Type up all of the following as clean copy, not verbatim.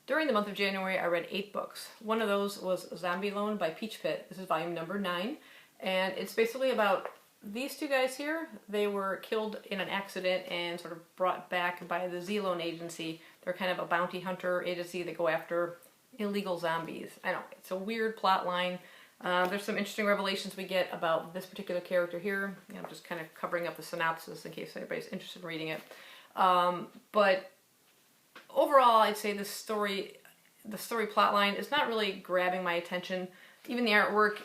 During the month of January, I read 8 books. One of those was Zombie Loan by Peach Pit. This is volume number 9, and it's basically about these two guys here. They were killed in an accident and sort of brought back by the Z-Loan agency. They're kind of a bounty hunter agency that go after illegal zombies. I know, it's a weird plot line. There's some interesting revelations we get about this particular character here. You know, just kind of covering up the synopsis in case anybody's interested in reading it. But overall, I'd say the story plot line is not really grabbing my attention. Even the artwork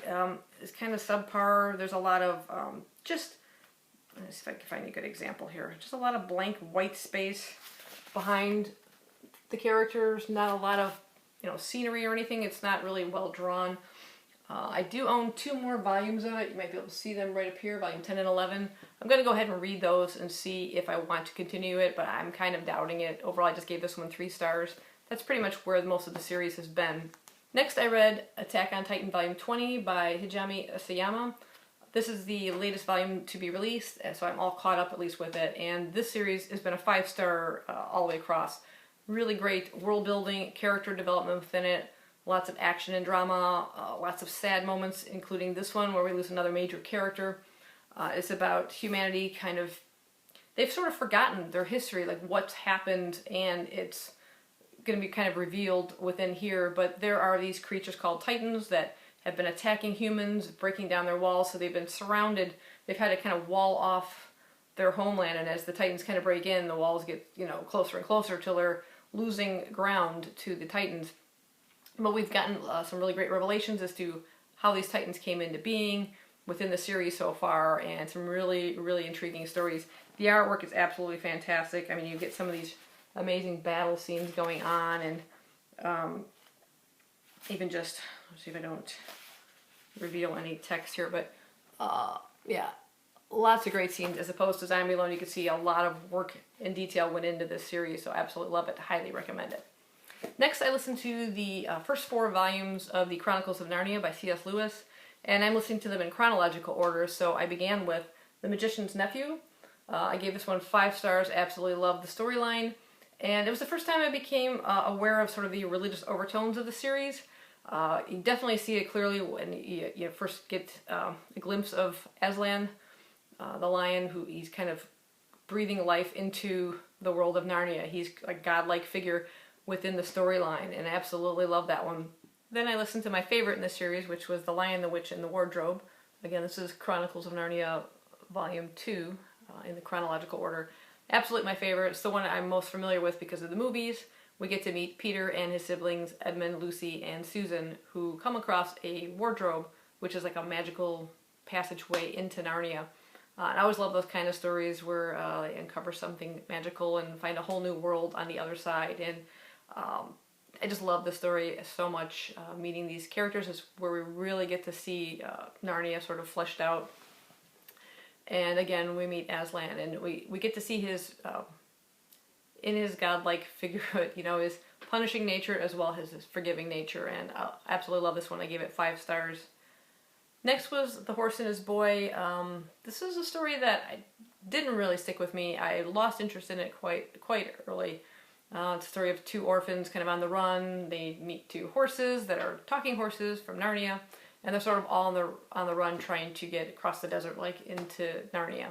is kind of subpar. There's a lot of just, let me see if I can find a good example here. Just a lot of blank white space behind the characters. Not a lot of, scenery or anything. It's not really well drawn. I do own 2 more volumes of it. You might be able to see them right up here, volume 10 and 11. I'm going to go ahead and read those and see if I want to continue it, but I'm kind of doubting it. Overall, I just gave this one 3 stars. That's pretty much where most of the series has been. Next, I read Attack on Titan volume 20 by Hajime Isayama. This is the latest volume to be released, so I'm all caught up at least with it. And this series has been a 5-star all the way across. Really great world building, character development within it. Lots of action and drama, lots of sad moments, including this one where we lose another major character. It's about humanity they've sort of forgotten their history, like what's happened, and it's going to be kind of revealed within here, but there are these creatures called Titans that have been attacking humans, breaking down their walls, so they've been surrounded. They've had to kind of wall off their homeland, and as the Titans kind of break in, the walls get, closer and closer till they're losing ground to the Titans. But we've gotten some really great revelations as to how these Titans came into being within the series so far, and some really, really intriguing stories. The artwork is absolutely fantastic. I mean, you get some of these amazing battle scenes going on, and even just, let's see if I don't reveal any text here, but yeah, lots of great scenes. As opposed to Zombie Loan, you can see a lot of work and detail went into this series, so absolutely love it, highly recommend it. Next, I listened to the first 4 volumes of the Chronicles of Narnia by C.S. Lewis, and I'm listening to them in chronological order, so I began with The Magician's Nephew. I gave this one 5 stars, absolutely loved the storyline, and it was the first time I became aware of sort of the religious overtones of the series. You definitely see it clearly when you first get a glimpse of Aslan, the lion, who he's kind of breathing life into the world of Narnia. He's a godlike figure within the storyline, and I absolutely love that one. Then I listened to my favorite in the series, which was The Lion, the Witch, and the Wardrobe. Again, this is Chronicles of Narnia Volume 2 in the chronological order. Absolutely my favorite. It's the one I'm most familiar with because of the movies. We get to meet Peter and his siblings, Edmund, Lucy, and Susan, who come across a wardrobe, which is like a magical passageway into Narnia. And I always love those kind of stories where they uncover something magical and find a whole new world on the other side. And I just love the story so much. Meeting these characters is where we really get to see Narnia sort of fleshed out. And again, we meet Aslan, and we get to see his, in his godlike figurehood, his punishing nature as well as his forgiving nature. And I absolutely love this one. I gave it 5 stars. Next was The Horse and His Boy. This is a story that didn't really stick with me. I lost interest in it quite early. It's a story of 2 orphans kind of on the run. They meet 2 horses that are talking horses from Narnia, and they're sort of all on the run trying to get across the desert, like into Narnia.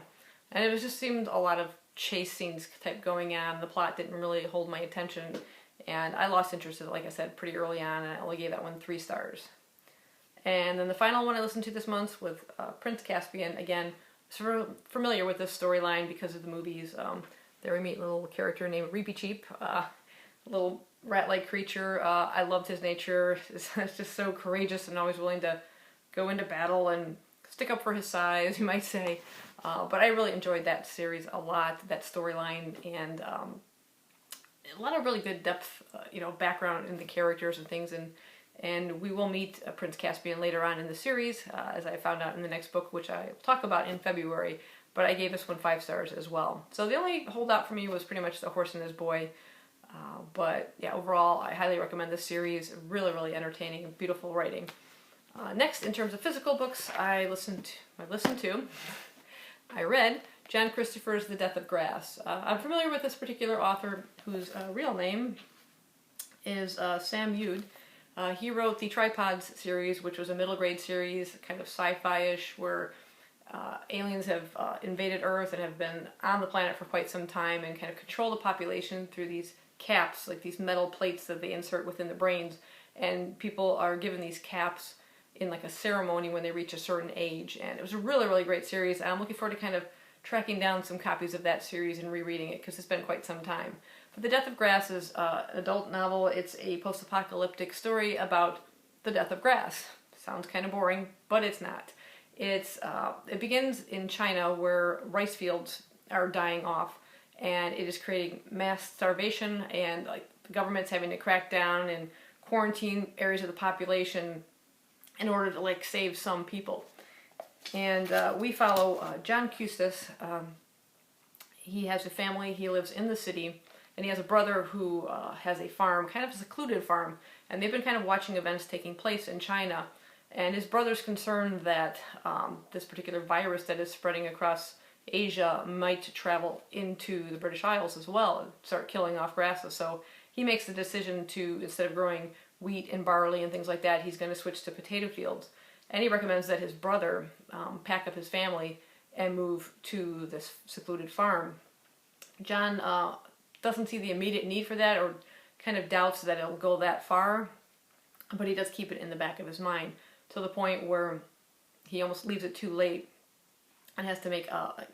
And it just seemed a lot of chase scenes type going on. The plot didn't really hold my attention, and I lost interest in it, like I said, pretty early on, and I only gave that one 3 stars. And then the final one I listened to this month was Prince Caspian. Again, sort of familiar with this storyline because of the movies. There we meet a little character named Reapy Cheep, a little rat-like creature. I loved his nature. It's just so courageous and always willing to go into battle and stick up for his size, you might say. But I really enjoyed that series a lot, that storyline, and a lot of really good depth, background in the characters and things. And we will meet Prince Caspian later on in the series, as I found out in the next book, which I'll talk about in February. But I gave this one 5 stars as well. So the only holdout for me was pretty much The Horse and His Boy. But yeah, overall, I highly recommend this series. Really, really entertaining, beautiful writing. Next, in terms of physical books, I read John Christopher's The Death of Grass. I'm familiar with this particular author, whose real name is Sam Yude. He wrote the Tripods series, which was a middle grade series, kind of sci-fi-ish, where aliens have invaded Earth and have been on the planet for quite some time and kind of control the population through these caps, like these metal plates that they insert within the brains. And people are given these caps in like a ceremony when they reach a certain age. And it was a really, really great series. I'm looking forward to kind of tracking down some copies of that series and rereading it because it's been quite some time. But The Death of Grass is an adult novel. It's a post-apocalyptic story about the death of grass. Sounds kind of boring, but it's not. It begins in China where rice fields are dying off, and it is creating mass starvation, and like the government's having to crack down and quarantine areas of the population in order to like save some people. And we follow John Custis. He has a family. He lives in the city, and he has a brother who has a farm, kind of a secluded farm, and they've been kind of watching events taking place in China. And his brother's concerned that this particular virus that is spreading across Asia might travel into the British Isles as well and start killing off grasses. So he makes the decision to, instead of growing wheat and barley and things like that, he's going to switch to potato fields. And he recommends that his brother pack up his family and move to this secluded farm. John doesn't see the immediate need for that, or kind of doubts that it'll go that far, but he does keep it in the back of his mind to the point where he almost leaves it too late and has to make a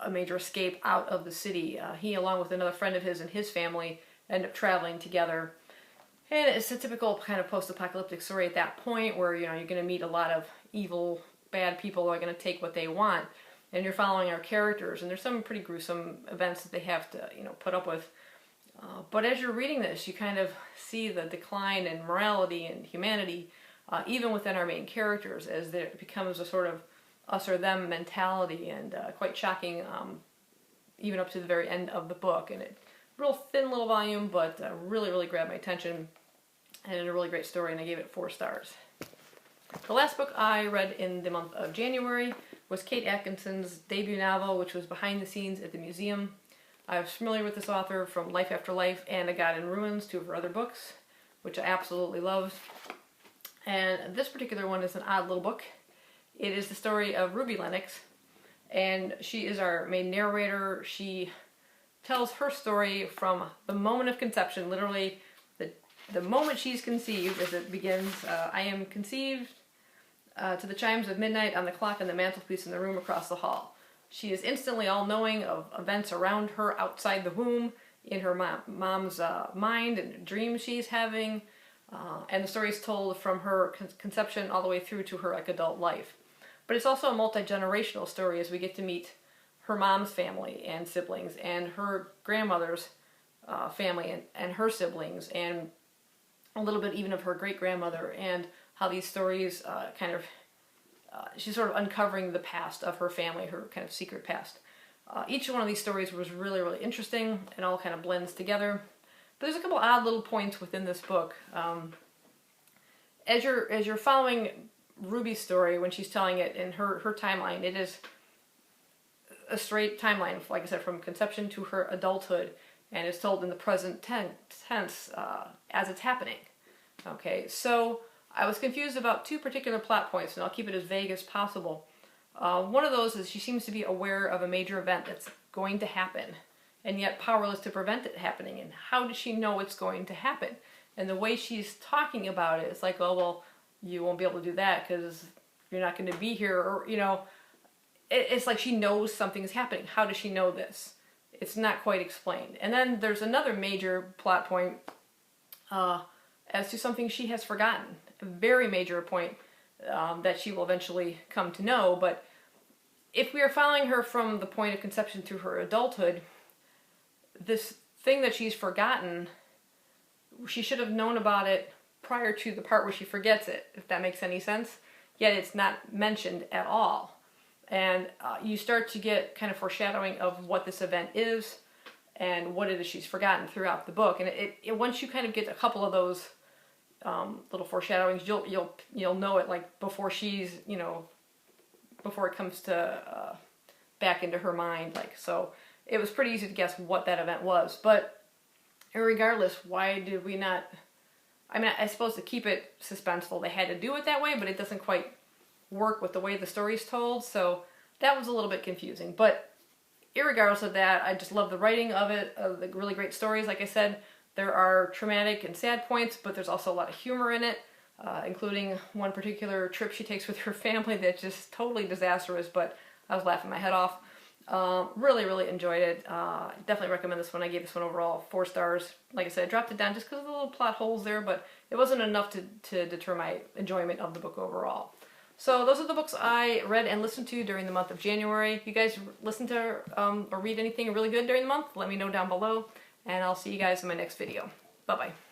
major escape out of the city. He, along with another friend of his and his family, end up traveling together. And it's a typical kind of post-apocalyptic story at that point where, you're going to meet a lot of evil, bad people who are going to take what they want. And you're following our characters, and there's some pretty gruesome events that they have to, put up with. But as you're reading this, you kind of see the decline in morality and humanity, even within our main characters, as there becomes a sort of us or them mentality, and quite shocking, even up to the very end of the book. And it real thin little volume, but really, really grabbed my attention, and a really great story, and I gave it 4 stars. The last book I read in the month of January was Kate Atkinson's debut novel, which was Behind the Scenes at the Museum. I was familiar with this author from Life After Life and A God in Ruins, 2 of her other books, which I absolutely loved. And this particular one is an odd little book. It is the story of Ruby Lennox, and she is our main narrator. She tells her story from the moment of conception, literally the moment she's conceived, as it begins. I am conceived to the chimes of midnight on the clock on the mantelpiece in the room across the hall. She is instantly all-knowing of events around her outside the womb, in her mom's mind and dreams she's having, and the story is told from her conception all the way through to her adult life. But it's also a multi-generational story, as we get to meet her mom's family and siblings, and her grandmother's family and her siblings, and a little bit even of her great-grandmother, and how these stories she's sort of uncovering the past of her family, her kind of secret past. Each one of these stories was really, really interesting, and all kind of blends together. But there's a couple odd little points within this book. As you're following Ruby's story, when she's telling it in her timeline, it is a straight timeline, like I said, from conception to her adulthood, and it's told in the present tense as it's happening. Okay, so I was confused about 2 particular plot points, and I'll keep it as vague as possible. One of those is she seems to be aware of a major event that's going to happen, and yet powerless to prevent it happening. And how does she know it's going to happen? And the way she's talking about it, it's like, oh, well, you won't be able to do that because you're not going to be here, or, it's like she knows something's happening. How does she know this? It's not quite explained. And then there's another major plot point as to something she has forgotten. A very major point that she will eventually come to know. But if we are following her from the point of conception through her adulthood, this thing that she's forgotten, she should have known about it prior to the part where she forgets it, if that makes any sense. Yet it's not mentioned at all. And you start to get kind of foreshadowing of what this event is and what it is she's forgotten throughout the book. And it once you kind of get a couple of those little foreshadowings, you'll know it before she's, before it comes to back into her mind. So it was pretty easy to guess what that event was. But And regardless, why did we not... I mean, I suppose to keep it suspenseful, they had to do it that way, but it doesn't quite work with the way the story's told, so that was a little bit confusing. But irregardless of that, I just love the writing of it, of the really great stories. Like I said, there are traumatic and sad points, but there's also a lot of humor in it, including one particular trip she takes with her family that's just totally disastrous, but I was laughing my head off. Really, really enjoyed it. Definitely recommend this one. I gave this one overall 4 stars. Like I said, I dropped it down just because of the little plot holes there, but it wasn't enough to deter my enjoyment of the book overall. So those are the books I read and listened to during the month of January. If you guys listen to or read anything really good during the month, let me know down below, and I'll see you guys in my next video. Bye-bye.